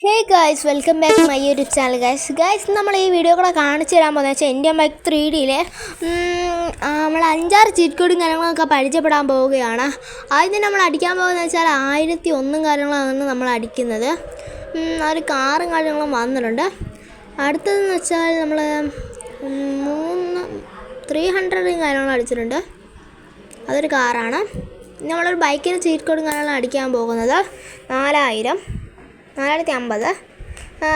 Hey guys, welcome back to my YouTube channel. Guys നമ്മൾ ഈ video കൂടെ കാണിച്ചു തരാൻ പോകുന്നത് വെച്ചാൽ ഇന്ത്യൻ ബൈക്ക് 3Dയിലെ നമ്മൾ 5-6 ചീറ്റ് കോഡും കാര്യങ്ങളൊക്കെ പരിചയപ്പെടാൻ പോവുകയാണ്. ആദ്യം നമ്മൾ അടിക്കാൻ പോകുന്നത് വെച്ചാൽ 1001 കാര്യങ്ങളാണ് നമ്മൾ അടിക്കുന്നത്. ഒരു കാറും കാര്യങ്ങളും വന്നിട്ടുണ്ട്. അടുത്തതെന്ന് വെച്ചാൽ നമ്മൾ 300 കാര്യങ്ങളും അടിച്ചിട്ടുണ്ട്. അതൊരു കാറാണ്. നമ്മളൊരു ബൈക്കിന് ചീറ്റ് കോഡും കാര്യങ്ങളും അടിക്കാൻ പോകുന്നത് 4050.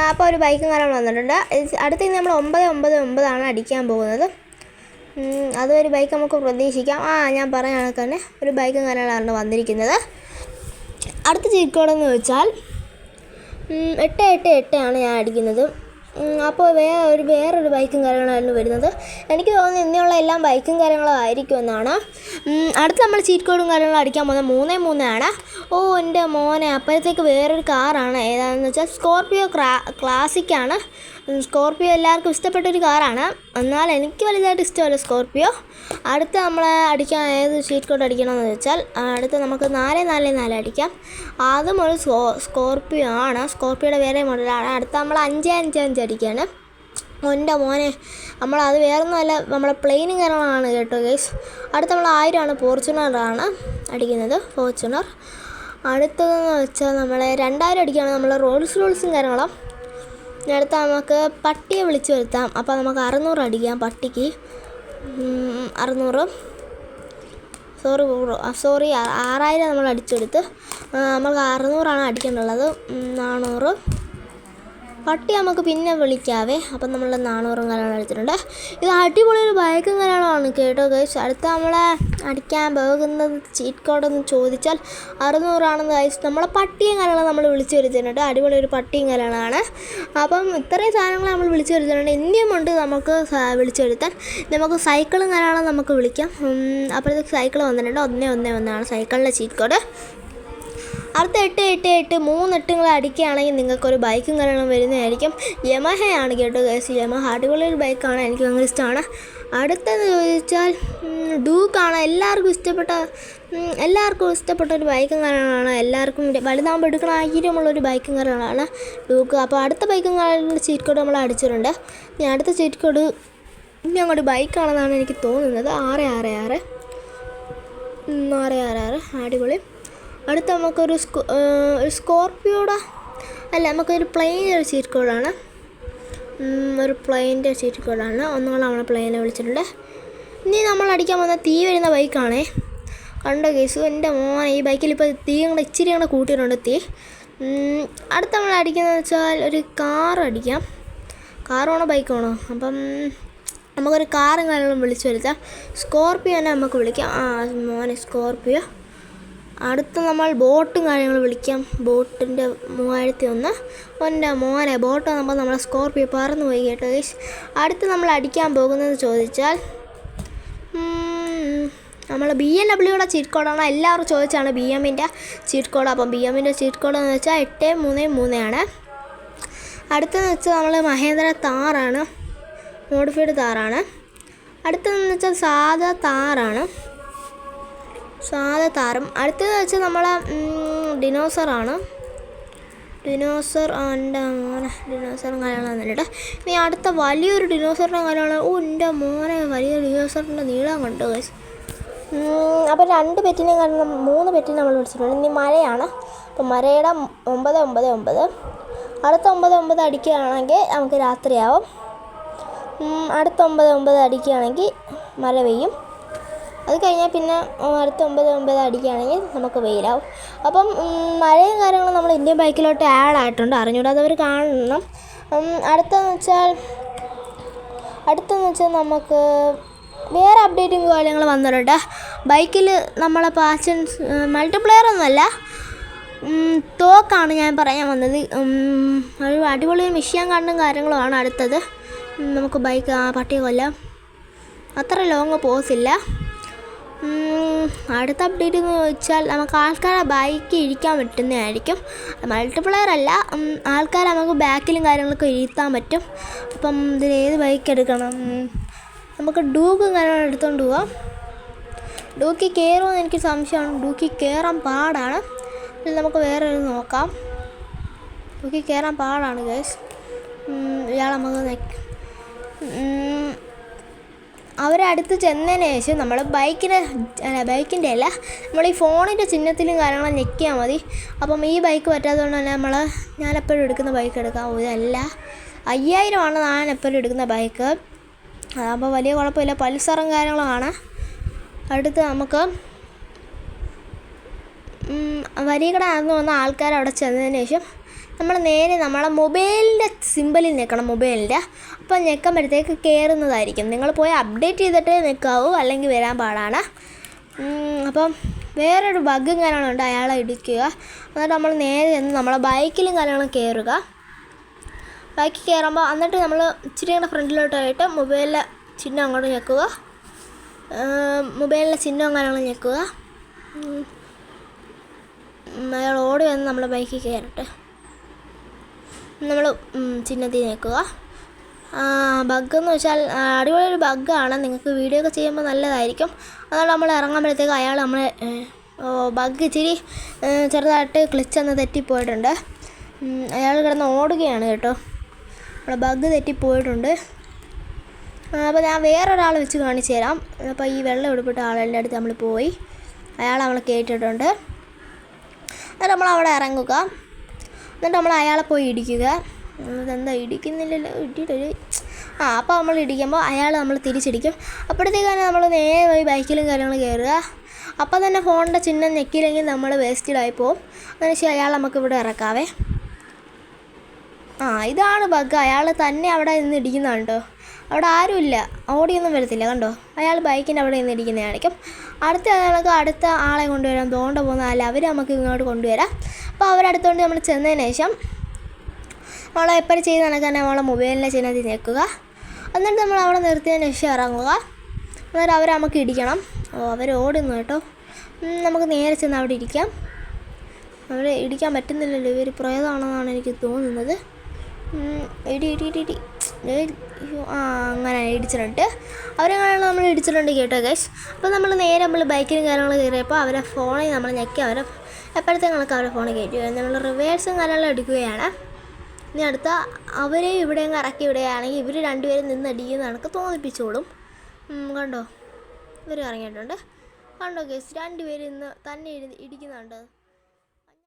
അപ്പോൾ ഒരു ബൈക്കും കാര്യങ്ങൾ വന്നിട്ടുണ്ട്. അടുത്തത് നമ്മൾ 999 അടിക്കാൻ പോകുന്നത്. അതൊരു ബൈക്ക് നമുക്ക് പ്രതീക്ഷിക്കാം. ഞാൻ പറഞ്ഞ കണക്ക് തന്നെ ഒരു ബൈക്കും കാര്യങ്ങളാണ് വന്നിരിക്കുന്നത്. അടുത്ത ചീറ്റ് കോഡെന്ന് വെച്ചാൽ 888 ഞാൻ അടിക്കുന്നത്. അപ്പോൾ വേറൊരു ബൈക്കും കാര്യങ്ങളായിരുന്നു വരുന്നത്. എനിക്ക് തോന്നുന്നു ഇനിയുള്ള എല്ലാം ബൈക്കും കാര്യങ്ങളും ആയിരിക്കുമെന്നാണ്. അടുത്ത് നമ്മൾ ചീറ്റ് കോഡും കാര്യങ്ങളും അടിക്കാൻ പോകുന്നത് 33 എൻ്റെ മോനെ, അപ്പോഴത്തേക്ക് വേറൊരു കാറാണ്. ഏതാണെന്ന് വെച്ചാൽ സ്കോർപിയോ ക്ലാസിക്കാണ്. സ്കോർപിയോ എല്ലാവർക്കും ഇഷ്ടപ്പെട്ടൊരു കാറാണ്. എന്നാൽ എനിക്ക് വലുതായിട്ട് ഇഷ്ടമല്ല സ്കോർപിയോ. അടുത്ത് നമ്മൾ അടിക്കാൻ ഏത് ചീറ്റ് കോഡ് അടിക്കണമെന്ന് വെച്ചാൽ അടുത്ത് നമുക്ക് 444 അടിക്കാം. അതും ഒരു സ്കോർപിയോ ആണ്. സ്കോർപിയോയുടെ വേറെ മോഡലാണ്. അടുത്ത് നമ്മൾ 555 അടിക്കുകയാണ്. എൻ്റെ മോനെ, നമ്മളത് വേറൊന്നുമല്ല, നമ്മളെ പ്ലെയിനും കാര്യങ്ങളാണ് കേട്ടോ ഗൈസ്. അടുത്ത് നമ്മൾ 1000 ഫോർച്യൂണറാണ് അടിക്കുന്നത്. ഫോർച്യൂണർ. അടുത്തതെന്ന് വെച്ചാൽ നമ്മൾ 2000 അടിക്കുകയാണ്. നമ്മൾ റോൾസും കാര്യങ്ങളും. അടുത്ത നമുക്ക് പട്ടിയെ വിളിച്ചു വരുത്താം. അപ്പോൾ നമുക്ക് 600 അടിക്കാം. പട്ടിക്ക് 600. സോറി 6000 നമ്മൾ അടിച്ചെടുത്ത്. നമുക്ക് 600 അടിക്കാനുള്ളത്. 400. പട്ടി നമുക്ക് പിന്നെ വിളിക്കാവേ. അപ്പം നമ്മൾ 400 കാര്യങ്ങൾ അടിച്ചിട്ടുണ്ട്. ഇത് അടിപൊളി ഒരു ബൈക്കും കാര്യങ്ങളാണ് കേട്ടോ ഗൈസ്. അടുത്ത നമ്മളെ അടിക്കാൻ പോകുന്നത് ചീറ്റ് കോഡെന്ന് ചോദിച്ചാൽ 600 ഗൈസ്. നമ്മളെ പട്ടിയും കാര്യങ്ങളും നമ്മൾ വിളിച്ചു വരുത്തിയിട്ടുണ്ട്. അടിപൊളി ഒരു പട്ടിയും കാര്യങ്ങളാണ്. അപ്പം ഇത്രയും സാധനങ്ങൾ നമ്മൾ വിളിച്ചു വരുത്തിയിട്ടുണ്ട്. ഇനിയും ഉണ്ട് നമുക്ക് വിളിച്ചു വരുത്താൻ. നമുക്ക് സൈക്കിളും കാര്യങ്ങളും നമുക്ക് വിളിക്കാം. അപ്പോഴത്തേക്ക് സൈക്കിൾ വന്നിട്ടുണ്ട്. 111 സൈക്കിളിൻ്റെ ചീറ്റ് കോഡ്. അടുത്ത 888 3 8 അടിക്കുകയാണെങ്കിൽ നിങ്ങൾക്കൊരു ബൈക്കും കാര്യങ്ങളും വരുന്നതായിരിക്കും. യമഹയാണ് കേട്ടോ ഗൈസ്. യമഹ അടിപൊളി ഒരു ബൈക്കാണ്. എനിക്ക് ഭയങ്കര ഇഷ്ടമാണ്. അടുത്തെന്ന് ചോദിച്ചാൽ ഡൂക്കാണ്. എല്ലാവർക്കും ഇഷ്ടപ്പെട്ട ഒരു ബൈക്കും കാര്യങ്ങളാണ്. എല്ലാവർക്കും വലുതാകുമ്പോൾ എടുക്കണ ആഗ്രഹമുള്ളൊരു ബൈക്കും കാര്യങ്ങളാണ് ഡൂക്ക്. അപ്പോൾ അടുത്ത ബൈക്കും കാര്യങ്ങളുടെ ചീറ്റ് കോഡ് നമ്മൾ അടിച്ചിട്ടുണ്ട്. ഇനി അടുത്ത ചീറ്റ് കോഡ് ഇനി അങ്ങോട്ട് ബൈക്കാണെന്നാണ് എനിക്ക് തോന്നുന്നത്. 666 അടിപൊളി. അടുത്ത നമുക്കൊരു സ്കോർപിയോയുടെ നമുക്കൊരു പ്ലെയിൻ്റെ ചീറ്റ് കോഡാണ്. ഒരു പ്ലെയിൻ്റെ ചീറ്റ് കോഡാണ്. ഒന്നുകൂടെ നമ്മൾ പ്ലെയിനെ വിളിച്ചിട്ടുണ്ട്. ഇനി നമ്മൾ അടിക്കാൻ പോകുന്ന തീ വരുന്ന ബൈക്കാണേ. കണ്ടോ കേസ്, എൻ്റെ മോനെ, ഈ ബൈക്കിൽ ഇപ്പോൾ തീ ഇച്ചിരി കൂട്ടിയിട്ടുണ്ട് തീ. അടുത്ത നമ്മൾ അടിക്കുന്നത് വെച്ചാൽ ഒരു കാർ അടിക്കാം. കാറാണോ ബൈക്കാണോ? അപ്പം നമുക്കൊരു കാറും കാര്യങ്ങളും വിളിച്ചു വരുത്താം. സ്കോർപിയോ തന്നെ നമുക്ക് വിളിക്കാം. മോനെ സ്കോർപിയോ. അടുത്ത നമ്മൾ ബോട്ടും കാര്യങ്ങളും വിളിക്കാം. ബോട്ടിൻ്റെ 3001. എൻ്റെ മോനെ, ബോട്ട് വന്നപ്പോൾ നമ്മളെ സ്കോർപിയോ പറന്നു പോയി കേട്ടോ ഗൈസ്. അടുത്ത് നമ്മൾ അടിക്കാൻ പോകുന്നത് ചോദിച്ചാൽ നമ്മൾ BMW ചീറ്റ് കോഡാണ്. എല്ലാവരും ചോദിച്ചാണ് BMൻ്റെ ചീറ്റ് കോഡ്. അപ്പം BMൻ്റെ ചീറ്റ് കോഡെന്ന് വെച്ചാൽ 833 അടുത്തതെന്ന് വെച്ചാൽ നമ്മൾ മഹേന്ദ്ര താറാണ്. മോഡിഫൈഡ് താറാണ്. അടുത്തതെന്ന് വെച്ചാൽ സാധാ താറും. അടുത്തതെന്ന് വെച്ചാൽ നമ്മളെ ഡിനോസറാണ്. എൻ്റെ മോനെ, ഡിനോസറും കാര്യങ്ങളും വന്നിട്ട്. ഇനി അടുത്ത വലിയൊരു ഡിനോസറിൻ്റെ കാര്യമാണ്. എൻ്റെ മോനെ, വലിയൊരു ഡിനോസറിൻ്റെ നീളം കണ്ടു ഗൈസ്. അപ്പോൾ 2 പെറ്റിനെ കാരണം 3 പെറ്റിനെ നമ്മൾ വിളിച്ചിട്ടുണ്ട്. ഇനി മരയാണ്. അപ്പോൾ മരയുടെ 999. അടുത്ത 99 അടിക്കുകയാണെങ്കിൽ നമുക്ക് രാത്രിയാവും. അടുത്ത 99 അടിക്കുകയാണെങ്കിൽ മഴ പെയ്യും. അത് കഴിഞ്ഞാൽ പിന്നെ അടുത്ത 99 അടിക്കുകയാണെങ്കിൽ നമുക്ക് വെയിലാവും. അപ്പം മഴയും കാര്യങ്ങളും നമ്മൾ ഇന്ത്യൻ ബൈക്കിലോട്ട് ആഡ് ആയിട്ടുണ്ട്. അറിഞ്ഞൂടാത്തവർ കാണണം. അടുത്തെന്ന് വെച്ചാൽ നമുക്ക് വേറെ അപ്ഡേറ്റും കാര്യങ്ങൾ വന്നിട്ടുണ്ട്. ബൈക്കിൽ നമ്മളെ പാഷൻസ് മൾട്ടിപ്ലെയറൊന്നുമല്ല, തോക്കാണ് ഞാൻ പറയാൻ വന്നത്. ഒരു അടിപൊളി മിഷ്യൻ കണ്ടും കാര്യങ്ങളുമാണ് അടുത്തത്. നമുക്ക് ബൈക്ക് പട്ടിയെ കൊല്ലാം. അത്ര ലോങ് പോസില്ല. അടുത്ത അപ്ഡേറ്റ് എന്ന് വെച്ചാൽ നമുക്ക് ആൾക്കാരെ ബൈക്ക് ഇരിക്കാൻ പറ്റുന്നതായിരിക്കും. മൾട്ടിപ്ലെയർ അല്ല, ആൾക്കാരെ നമുക്ക് ബാക്കിലും കാര്യങ്ങളൊക്കെ ഇരുത്താൻ പറ്റും. അപ്പം ഇതിലേത് ബൈക്ക് എടുക്കണം? നമുക്ക് ഡൂക്കും കാര്യങ്ങളും എടുത്തുകൊണ്ട് പോവാം. ഡൂക്കിൽ കയറുമെന്ന് എനിക്ക് സംശയമാണ്. ഡൂക്കിൽ കയറാൻ പാടാണ്. നമുക്ക് വേറെ നോക്കാം. പൊക്കി കയറാൻ പാടാണ് ഗൈസ്. ഇയാൾ നമുക്ക് അവരടുത്ത് ചെന്നതിന് ശേഷം നമ്മൾ ബൈക്കിൻ്റെ അല്ല നമ്മൾ ഈ ഫോണിൻ്റെ ചിഹ്നത്തിലും കാര്യങ്ങളും ഞെക്കിയാൽ മതി. അപ്പം ഈ ബൈക്ക് പറ്റാത്തതുകൊണ്ട് തന്നെ ഞാനെപ്പോഴും എടുക്കുന്ന ബൈക്ക് എടുക്കാം. ഇതല്ല 5000 ഞാൻ എപ്പോഴും എടുക്കുന്ന ബൈക്ക്. അതാകുമ്പോൾ വലിയ കുഴപ്പമില്ല, പൾസറും കാര്യങ്ങളുമാണ്. അടുത്ത് നമുക്ക് വരികട ആണെന്ന് വന്ന ആൾക്കാർ അവിടെ ചെന്നതിന് ശേഷം നമ്മൾ നേരെ നമ്മളെ മൊബൈലിൻ്റെ സിമ്പിളിൽ ഞെക്കണം. മൊബൈലിൻ്റെ അപ്പോൾ ഞെക്കുമ്പോഴത്തേക്ക് കയറുന്നതായിരിക്കും. നിങ്ങൾ പോയി അപ്ഡേറ്റ് ചെയ്തിട്ട് നിൽക്കാവൂ, അല്ലെങ്കിൽ വരാൻ പാടാണ്. അപ്പം വേറൊരു ബഗ്ഗും കാര്യങ്ങളുണ്ട്. അയാളെ ഇടിക്കുക. എന്നിട്ട് നമ്മൾ നേരെ ചെന്ന് നമ്മളെ ബൈക്കിലും കാര്യങ്ങളും കയറുക. ബൈക്കിൽ കയറുമ്പോൾ എന്നിട്ട് നമ്മൾ ഇച്ചിരി കൂടെ ഫ്രണ്ടിലോട്ടായിട്ട് മൊബൈലിലെ ചിഹ്നം അങ്ങോട്ട് ഞെക്കുക. മൊബൈലിലെ ചിഹ്നവും കാര്യങ്ങളും ഞെക്കുക. അയാൾ ഓടി വന്ന് നമ്മളെ ബൈക്കിൽ കയറട്ടെ. നമ്മൾ ചിഹ്നത്തിൽ ഞെക്കുക. ബഗ്ഗെന്ന് വെച്ചാൽ അടിപൊളിയൊരു ബഗ്ഗാണ്. നിങ്ങൾക്ക് വീഡിയോ ഒക്കെ ചെയ്യുമ്പോൾ നല്ലതായിരിക്കും. അതുകൊണ്ട് നമ്മൾ ഇറങ്ങുമ്പോഴത്തേക്ക് അയാൾ നമ്മളെ ബഗ്ഗ് ഇച്ചിരി ചെറുതായിട്ട് ക്ലിച്ചൊന്ന് തെറ്റിപ്പോയിട്ടുണ്ട്. അയാൾ കിടന്ന് ഓടുകയാണ് കേട്ടോ. നമ്മളെ ബഗ്ഗ് തെറ്റിപ്പോയിട്ടുണ്ട്. അപ്പോൾ ഞാൻ വേറൊരാൾ വെച്ച് കാണിച്ചു തരാം. അപ്പോൾ ഈ വെള്ളം ഉടുപ്പിട്ട ആളുടെ അടുത്ത് നമ്മൾ പോയി അയാൾ നമ്മളെ കയറ്റിയിട്ടുണ്ട്. എന്നിട്ട് നമ്മളവിടെ ഇറങ്ങുക. എന്നിട്ട് നമ്മൾ അയാളെ പോയി ഇടിക്കുക. എന്താ ഇടിക്കുന്നില്ലല്ലോ, ഇടിയിട്ടൊരു അപ്പോൾ നമ്മൾ ഇടിക്കുമ്പോൾ അയാൾ നമ്മൾ തിരിച്ചിടിക്കും. അപ്പോഴത്തേക്ക് തന്നെ നമ്മൾ നേരെ പോയി ബൈക്കിലും കാര്യങ്ങളും കയറുക. അപ്പോൾ തന്നെ ഫോണിൻ്റെ ചിഹ്നം ഞെക്കിയില്ലെങ്കിൽ നമ്മൾ വേസ്റ്റഡായി പോകും. അതിനുശേഷം അയാൾ നമുക്കിവിടെ ഇറക്കാവേ. ഇതാണ് ബഗ്ഗ്. അയാൾ തന്നെ അവിടെ നിന്ന് ഇടിക്കുന്നതാണ് കേട്ടോ. അവിടെ ആരുമില്ല, ഓടിയൊന്നും വരത്തില്ല കണ്ടോ. അയാൾ ബൈക്കിൻ്റെ അവിടെ നിന്ന് ഇടിക്കുന്ന കാണിക്കും. അടുത്ത ആളെ കൊണ്ടുവരാൻ തോണ്ട പോകുന്നതല്ല, അവർ നമുക്ക് ഇങ്ങോട്ട് കൊണ്ടുവരാം. അപ്പോൾ അവരടുത്തോണ്ട് നമ്മൾ ചെന്നതിന് ശേഷം നമ്മളെ എപ്പോഴും ചെയ്ത് നടക്കാൻ നമ്മളെ മൊബൈലിൻ്റെ ചിഹ്നത്തിൽ ഞെക്കുക. എന്നിട്ട് നമ്മൾ അവിടെ നിർത്തിയതിന് ശേഷം ഇറങ്ങുക. എന്നിട്ട് അവർ നമുക്ക് ഇടിക്കണം. അവർ ഓടുന്നു കേട്ടോ. നമുക്ക് നേരെ ചെന്ന് അവിടെ ഇരിക്കാം. അവിടെ ഇടിക്കാൻ പറ്റുന്നില്ലല്ലോ, ഇവർ പ്രേതമാണെന്നാണ് എനിക്ക് തോന്നുന്നത്. ഇടി അങ്ങനെ ഇടിച്ചിട്ടുണ്ട്. അവരെങ്ങനെ നമ്മൾ ഇടിച്ചിട്ടുണ്ട് കേട്ടോ ഗൈസ്. അപ്പോൾ നമ്മൾ നേരെ ബൈക്കിലും കാര്യങ്ങളും കയറിയപ്പോൾ അവരെ ഫോണിൽ നമ്മൾ ഞെക്കി എപ്പോഴത്തേക്കും കണക്ക് അവരുടെ ഫോണിൽ കയറ്റി നമ്മൾ റിവേഴ്സും കാര്യങ്ങളും എടുക്കുകയാണ്. ഇനി അടുത്ത അവരെ ഇവിടെയും ഇറക്കി വിടുകയാണെങ്കിൽ ഇവർ രണ്ടുപേരും നിന്നടിക്കുന്ന കണക്ക് തോന്നിപ്പിച്ചോളും. കണ്ടോ, ഇവർ ഇറങ്ങിയിട്ടുണ്ട്. കണ്ടോ ഗൈസ്, രണ്ടുപേരും ഇന്ന് തന്നെ ഇടിക്കുന്നുണ്ട്.